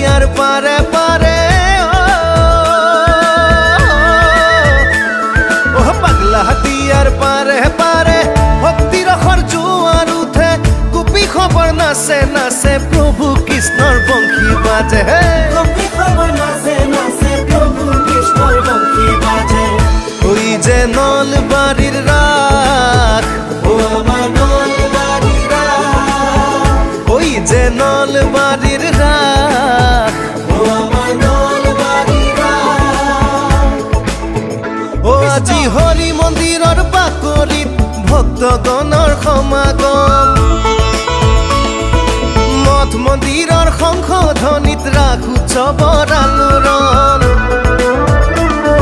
দিয়ার পারে পারে ও পাগলা দিয়ার পারে পারে ভক্তির খর জোয়ার উঠে গোপী খবর নাচে নাচে প্রভু কৃষ্ণর বংশী বাজে গোপী খবর নাচে নাচে প্রভু কৃষ্ণর বংশী বাজে ওই যে নলবাড়ির রাখ ও আমার নলবাড়ির রাখ ওই যে নলবাড়ির রাখ ও আমার নলবাড়ির রাখ ও আজি হরি মন্দিৰৰ বাকৰিত ভক্তগণৰ সমাগম মঠ মন্দিৰৰ শংখ ধ্বনিত ৰাস উৎসৱৰ আলোড়ন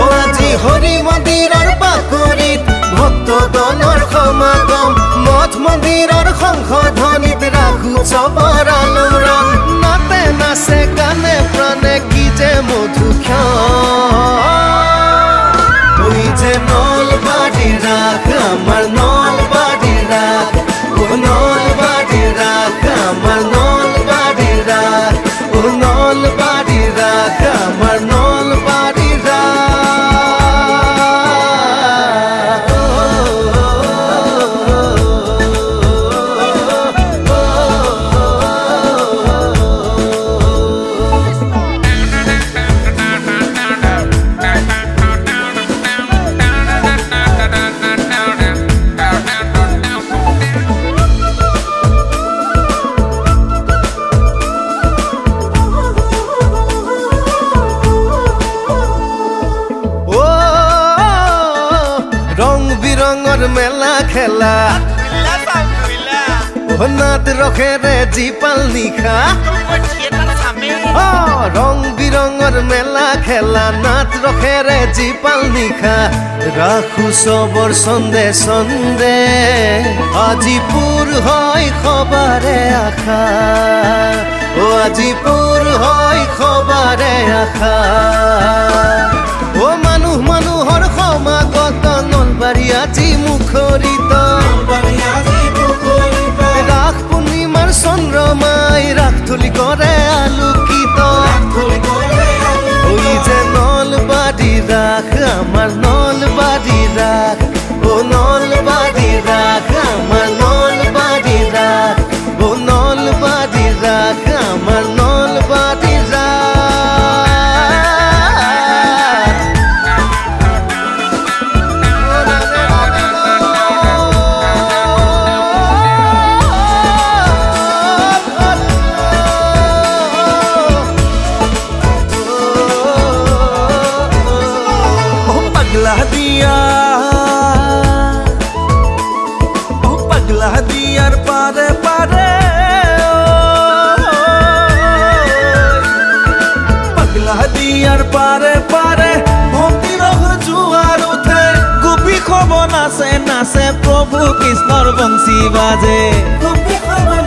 ও আজি হৰি মন্দিৰৰ বাকৰিত ভক্তগণৰ সমাগম মঠ মন্দিৰৰ শংখ ধ্বনিত ৰাস উৎসৱৰ আলোড়ন নাতে নাচে গানে প্ৰাণে কি যে মধুক্ষণ ওই যে নলবাড়ির রাখ আমার নলবাড়ির রাখ ও নলবাড়ির রাখ আমার নলবাড়ির রাখ ও নলবাড়ির রাখ আমার নলবাড়ির মেলা খেলা নাত রখেরে জিপাল নিখা রং বিরঙর মেলা খেলা নাত রখেরে জিপাল নিখা রাখু সবর সন্দে সন্দে আজিপুর হয় খবরে আখা ও আজিপুর হয় খবরে আখা ও মানুহ মানুহৰ সমাগত নলবাৰী আজি মুখৰিত ৰাস পূৰ্ণিমাৰ চন্দ্ৰমাই ৰাস থলী কৰে আলোকিত ওই যে নলবাৰী ৰাস আমাৰ নলবাৰী ৰাস ও নলবাৰী ৰাস আমাৰ নলবাৰী ৰাস ও নলবাৰী ৰাস আমাৰ নলবাৰী ৰাস পাগলা দিয়ার পারে পারে পাগলা দিয়ার পারে পারে ভক্তির জোয়ার উঠে গোপী খবর নাচে নাচে প্রভু কৃষ্ণর বংশী বাজে গোপী খবর